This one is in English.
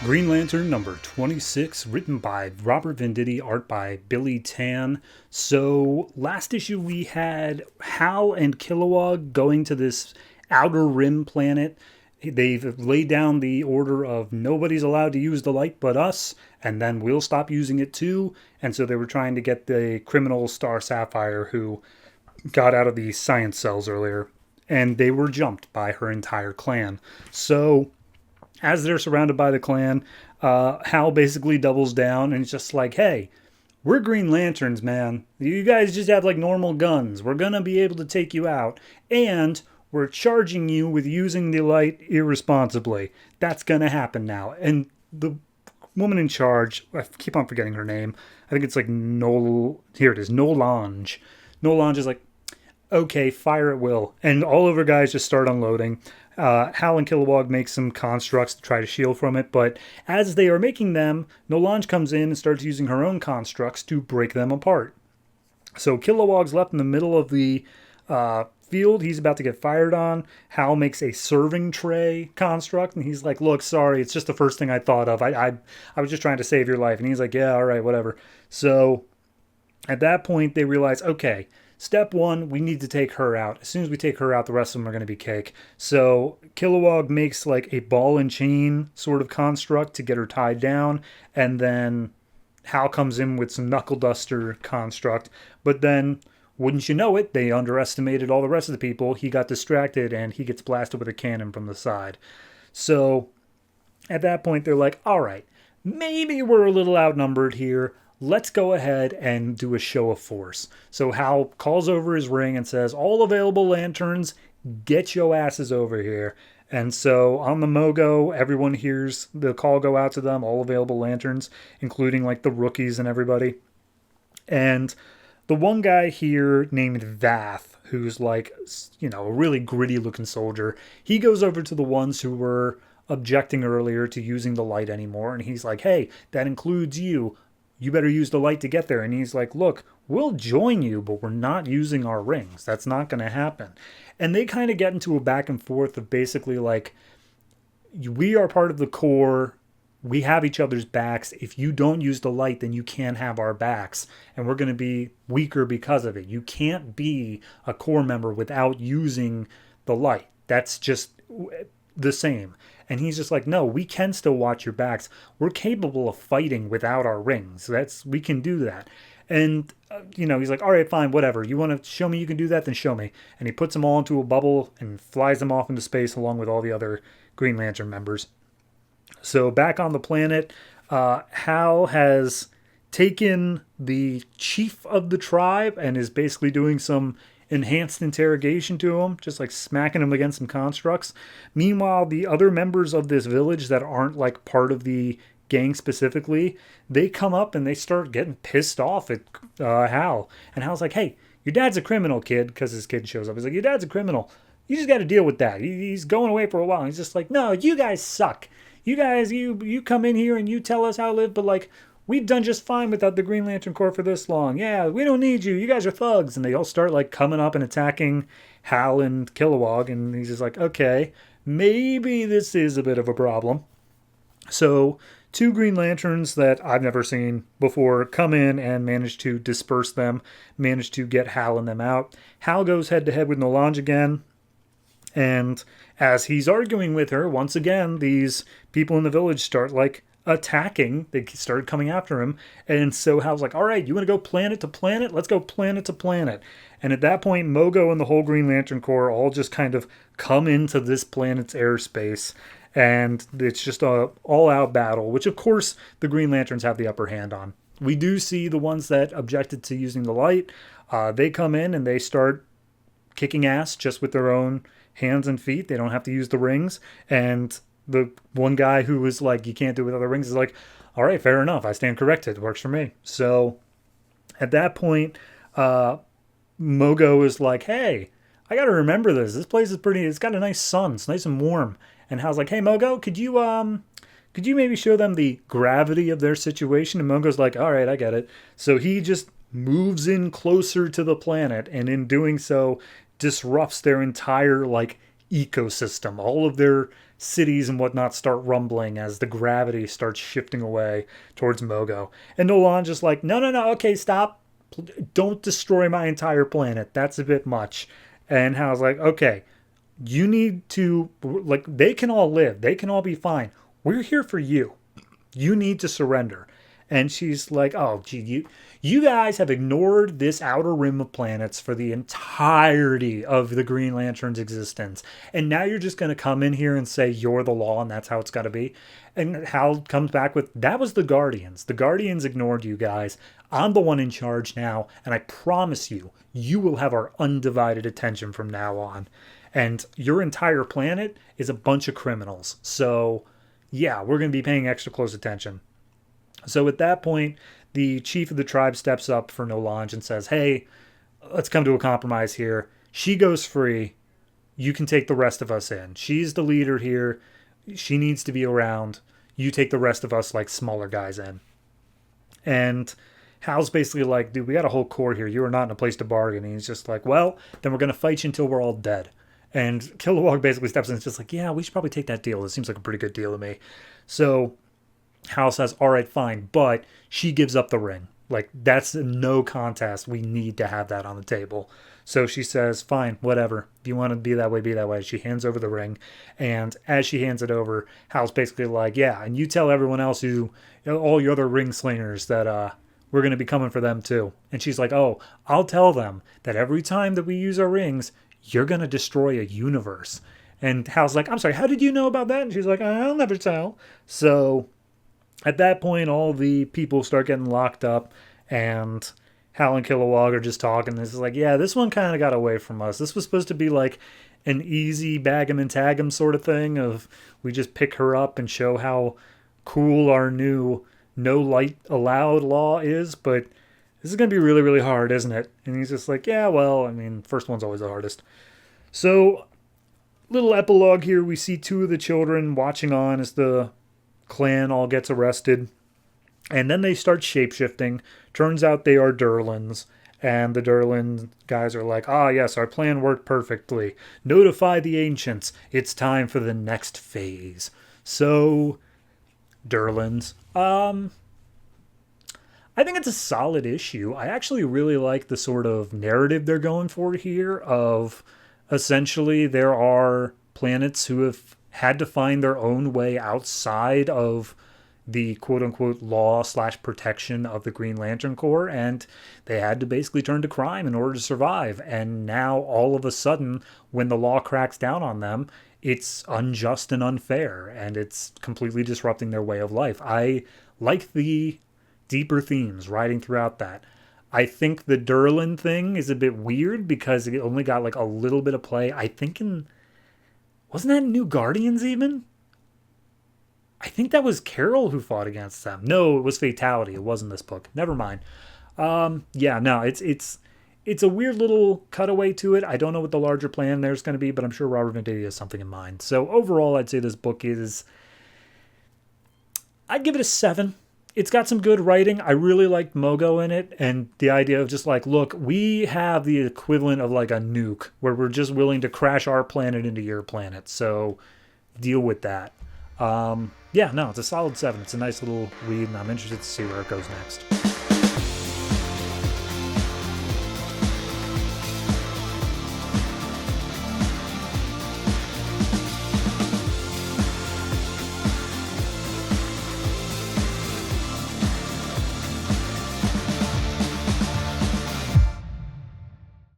Green Lantern number 26, written by Robert Venditti, art by Billy Tan. So, last issue we had Hal and Kilowog going to this outer rim planet. They've laid down the order of nobody's allowed to use the light but us, and then we'll stop using it too. And so they were trying to get the criminal Star Sapphire who got out of the science cells earlier, and they were jumped by her entire clan. So as they're surrounded by the clan, Hal basically doubles down and it's just like, hey, we're Green Lanterns, man. You guys just have like normal guns. We're going to be able to take you out. And we're charging you with using the light irresponsibly. That's going to happen now. And the woman in charge, I keep on forgetting her name. I think it's like here it is, Nolange. Nolange is like, okay, fire at will. And all of her guys just start unloading. Hal and Kilowog make some constructs to try to shield from it, but as they are making them, Nolange comes in and starts using her own constructs to break them apart. So Kilowog's left in the middle of the field. He's about to get fired on. Hal makes a serving tray construct, and he's like, look, sorry, it's just the first thing I thought of. I was just trying to save your life. And he's like, yeah, all right, whatever. So at that point, they realize, okay, step one, we need to take her out. As soon as we take her out, the rest of them are going to be cake. So Kilowog makes like a ball and chain sort of construct to get her tied down. And then Hal comes in with some knuckle duster construct. But then, wouldn't you know it, they underestimated all the rest of the people. He got distracted and he gets blasted with a cannon from the side. So at that point, they're like, all right, maybe we're a little outnumbered here. Let's go ahead and do a show of force. So Hal calls over his ring and says, all available lanterns, get your asses over here. And so on the Mogo, everyone hears the call go out to them, all available lanterns, including like the rookies and everybody. And the one guy here named Vath, who's like, a really gritty looking soldier, he goes over to the ones who were objecting earlier to using the light anymore. And he's like, hey, that includes you. You better use the light to get there. And he's like, look, we'll join you, but we're not using our rings. That's not going to happen. And they kind of get into a back and forth of basically like, we are part of the core. We have each other's backs. If you don't use the light, then you can't have our backs. And we're going to be weaker because of it. You can't be a core member without using the light. That's just the same. And he's just like, no, we can still watch your backs. We're capable of fighting without our rings. We can do that. And, he's like, all right, fine, whatever. You want to show me you can do that? Then show me. And he puts them all into a bubble and flies them off into space along with all the other Green Lantern members. So back on the planet, Hal has taken the chief of the tribe and is basically doing some enhanced interrogation to him, just like smacking him against some constructs. Meanwhile, the other members of this village that aren't like part of the gang specifically, they come up and they start getting pissed off at Hal. And Hal's like, hey, your dad's a criminal, kid, because his kid shows up. He's like, your dad's a criminal. You just got to deal with that. He's going away for a while. And he's just like, no, you guys suck. You guys, you come in here and you tell us how to live, but like, we've done just fine without the Green Lantern Corps for this long. Yeah, we don't need you. You guys are thugs. And they all start like coming up and attacking Hal and Kilowog. And he's just like, okay, maybe this is a bit of a problem. So 2 Green Lanterns that I've never seen before come in and manage to disperse them, manage to get Hal and them out. Hal goes head to head with Nolange again. And as he's arguing with her, once again, these people in the village start like attacking. They started coming after him. And so Hal's like, all right, you want to go planet to planet? Let's go planet to planet. And at that point, Mogo and the whole Green Lantern Corps all just kind of come into this planet's airspace. And it's just a all-out battle, which of course the Green Lanterns have the upper hand on. We do see the ones that objected to using the light. They come in and they start kicking ass just with their own hands and feet. They don't have to use the rings. And the one guy who was like, you can't do it with other rings is like, all right, fair enough. I stand corrected. It works for me. So at that point, Mogo is like, hey, I got to remember this. This place is it's got a nice sun. It's nice and warm. And Hal's like, hey, Mogo, could you maybe show them the gravity of their situation? And Mogo's like, all right, I get it. So he just moves in closer to the planet. And in doing so, disrupts their entire like ecosystem. All of their cities and whatnot start rumbling as the gravity starts shifting away towards Mogo. And Nolan's just like, no, no, no, okay, stop. Don't destroy my entire planet. That's a bit much. And Hal's like, okay, you need to, like, they can all live. They can all be fine. We're here for you. You need to surrender. And she's like, oh, gee, you guys have ignored this outer rim of planets for the entirety of the Green Lantern's existence. And now you're just going to come in here and say you're the law and that's how it's got to be. And Hal comes back with, that was the Guardians. The Guardians ignored you guys. I'm the one in charge now. And I promise you, you will have our undivided attention from now on. And your entire planet is a bunch of criminals. So, yeah, we're going to be paying extra close attention. So at that point, the chief of the tribe steps up for Nolange and says, hey, let's come to a compromise here. She goes free. You can take the rest of us in. She's the leader here. She needs to be around. You take the rest of us, like, smaller guys in. And Hal's basically like, dude, we got a whole court here. You are not in a place to bargain. And he's just like, well, then we're going to fight you until we're all dead. And Kilowog basically steps in and is just like, yeah, we should probably take that deal. It seems like a pretty good deal to me. So Hal says, all right, fine. But she gives up the ring. Like, that's no contest. We need to have that on the table. So she says, fine, whatever. If you want to be that way, be that way. She hands over the ring. And as she hands it over, Hal's basically like, yeah, and you tell everyone else all your other ring slingers that we're going to be coming for them too. And she's like, oh, I'll tell them that every time that we use our rings, you're going to destroy a universe. And Hal's like, I'm sorry, how did you know about that? And she's like, I'll never tell. So at that point, all the people start getting locked up, and Hal and Kilowog are just talking. This is like, yeah, this one kind of got away from us. This was supposed to be like an easy bag 'em and tag 'em sort of thing of we just pick her up and show how cool our new no light allowed law is, but this is going to be really, really hard, isn't it? And he's just like, yeah, well, I mean, first one's always the hardest. So, little epilogue here. We see two of the children watching on as the clan all gets arrested. And then they start shapeshifting. Turns out they are Durlans. And the Durlan guys are like, ah, yes, our plan worked perfectly. Notify the ancients. It's time for the next phase. So, Durlans. I think it's a solid issue. I actually really like the sort of narrative they're going for here of essentially there are planets who have had to find their own way outside of the quote-unquote law/protection of the Green Lantern Corps, and they had to basically turn to crime in order to survive. And now, all of a sudden, when the law cracks down on them, it's unjust and unfair, and it's completely disrupting their way of life. I like the deeper themes riding throughout that. I think the Durlan thing is a bit weird because it only got like a little bit of play. I think wasn't that New Guardians even? I think that was Carol who fought against them. No, it was Fatality. It wasn't this book. Never mind. Yeah, no, it's a weird little cutaway to it. I don't know what the larger plan there's going to be, but I'm sure Robert Venditti has something in mind. So overall, I'd say this book I'd give it a 7. It's got some good writing. I really liked Mogo in it, and the idea of just like, look, we have the equivalent of like a nuke where we're just willing to crash our planet into your planet. So deal with that. Yeah, no, it's a solid 7. It's a nice little read, and I'm interested to see where it goes next.